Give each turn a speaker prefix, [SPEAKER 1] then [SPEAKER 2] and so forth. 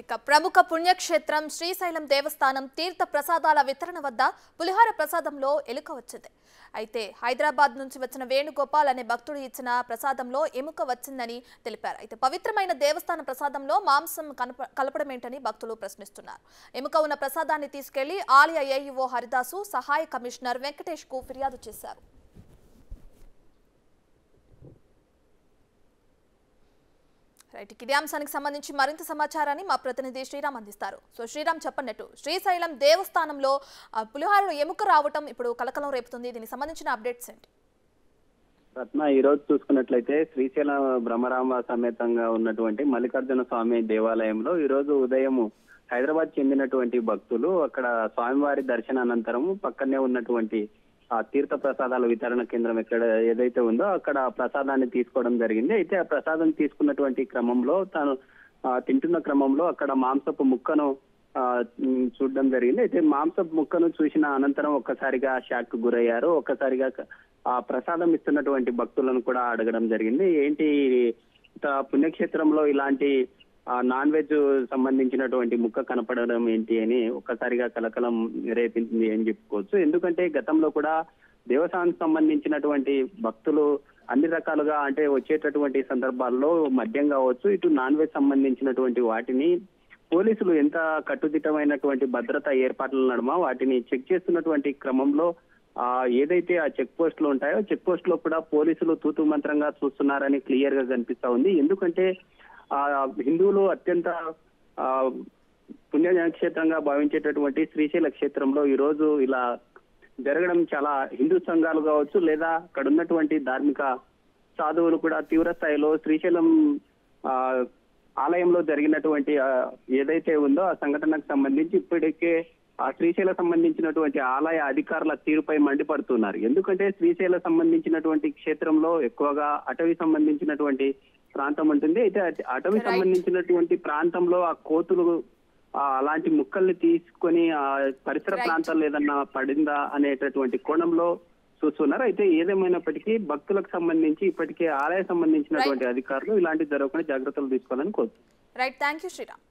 [SPEAKER 1] ఇక ప్రముఖ పుణ్యక్షేత్రం శ్రీశైలం దేవస్థానం తీర్థ ప్రసాదాల వితరణ వద్ద పులిహార ప్రసాదంలో ఎలుక వచ్చింది. అయితే హైదరాబాద్ నుంచి వచ్చిన వేణుగోపాల్ అనే భక్తుడు ఇచ్చిన ప్రసాదంలో ఎముక వచ్చిందని తెలిపారు. అయితే పవిత్రమైన దేవస్థాన ప్రసాదంలో మాంసం కలపడమేంటని భక్తులు ప్రశ్నిస్తున్నారు. ఎముక ఉన్న ప్రసాదాన్ని తీసుకెళ్లి ఆలయ ఏఈఓ హరిదాసు, సహాయ కమిషనర్ వెంకటేష్ కు ఫిర్యాదు చేశారు. ఇదే అంశానికి సంబంధించి మరింత సమాచారాన్ని మా ప్రతినిధి శ్రీరామ్ అందిస్తారు. సో శ్రీరామ్, చెప్పన్నట్టు శ్రీశైలం దేవస్థానంలో పులిహారలో ఎముక రావటం ఇప్పుడు కలకలం రేపుతుంది. దీనికి సంబంధించిన అప్డేట్స్ ఏంటి?
[SPEAKER 2] రత్న, ఈ రోజు చూసుకున్నట్లయితే శ్రీశైలం బ్రహ్మరామ సమేతంగా ఉన్నటువంటి మల్లికార్జున స్వామి దేవాలయంలో ఈ రోజు ఉదయం హైదరాబాద్ చెందినటువంటి భక్తులు అక్కడ స్వామివారి దర్శనానంతరం పక్కనే ఉన్నటువంటి ఆ తీర్థ ప్రసాదాల వితరణ కేంద్రం ఎక్కడ ఏదైతే ఉందో అక్కడ ప్రసాదాన్ని తీసుకోవడం జరిగింది. అయితే ఆ ప్రసాదం తీసుకున్నటువంటి క్రమంలో తాను తింటున్న క్రమంలో అక్కడ మాంసపు ముక్కను చూడడం జరిగింది. అయితే మాంసపు ముక్కను చూసిన అనంతరం ఒక్కసారిగా షాక్ గురయ్యారు. ఒక్కసారిగా ఆ ప్రసాదం ఇస్తున్నటువంటి భక్తులను కూడా అడగడం జరిగింది. ఏంటి పుణ్యక్షేత్రంలో ఇలాంటి నాన్ వెజ్ సంబంధించినటువంటి ముక్క కనపడడం ఏంటి అని ఒక్కసారిగా కలకలం రేపింది అని చెప్పుకోవచ్చు. ఎందుకంటే గతంలో కూడా దేవస్థానానికి సంబంధించినటువంటి భక్తులు అన్ని రకాలుగా అంటే వచ్చేటటువంటి సందర్భాల్లో మద్యం కావచ్చు, ఇటు నాన్ వెజ్ సంబంధించినటువంటి వాటిని పోలీసులు ఎంత కట్టుదిట్టమైనటువంటి భద్రతా ఏర్పాట్ల నడుమ వాటిని చెక్ చేస్తున్నటువంటి క్రమంలో ఏదైతే ఆ చెక్ పోస్టులు ఉంటాయో చెక్ పోస్ట్ లో కూడా పోలీసులు తూతు మంత్రంగా చూస్తున్నారని క్లియర్ గా కనిపిస్తా ఉంది. ఎందుకంటే హిందువులు అత్యంత పుణ్యక్షేత్రంగా భావించేటటువంటి శ్రీశైల క్షేత్రంలో ఈ రోజు ఇలా జరగడం చాలా హిందూ సంఘాలు కావచ్చు లేదా అక్కడ ఉన్నటువంటి ధార్మిక సాధువులు కూడా తీవ్ర స్థాయిలో శ్రీశైలం ఆలయంలో జరిగినటువంటి ఏదైతే ఉందో ఆ సంఘటనకు సంబంధించి ఇప్పటికే ఆ శ్రీశైల సంబంధించినటువంటి ఆలయ అధికారుల తీరుపై మండిపడుతున్నారు. ఎందుకంటే శ్రీశైల సంబంధించినటువంటి క్షేత్రంలో ఎక్కువగా అటవీ సంబంధించినటువంటి ప్రాంతం ఉంటుంది. అయితే అటవీ సంబంధించినటువంటి ప్రాంతంలో ఆ కోతులు అలాంటి ముక్కల్ని తీసుకొని ఆ పరిసర ప్రాంతాల్లో ఏదన్నా పడిందా అనేటటువంటి కోణంలో చూస్తున్నారు. అయితే ఏదేమైనప్పటికీ భక్తులకు సంబంధించి ఇప్పటికే ఆలయ సంబంధించినటువంటి అధికారులు ఇలాంటి జరగకుండా జాగ్రత్తలు తీసుకోవాలని కోరుతున్నారు.
[SPEAKER 1] Right, thank you Sriram.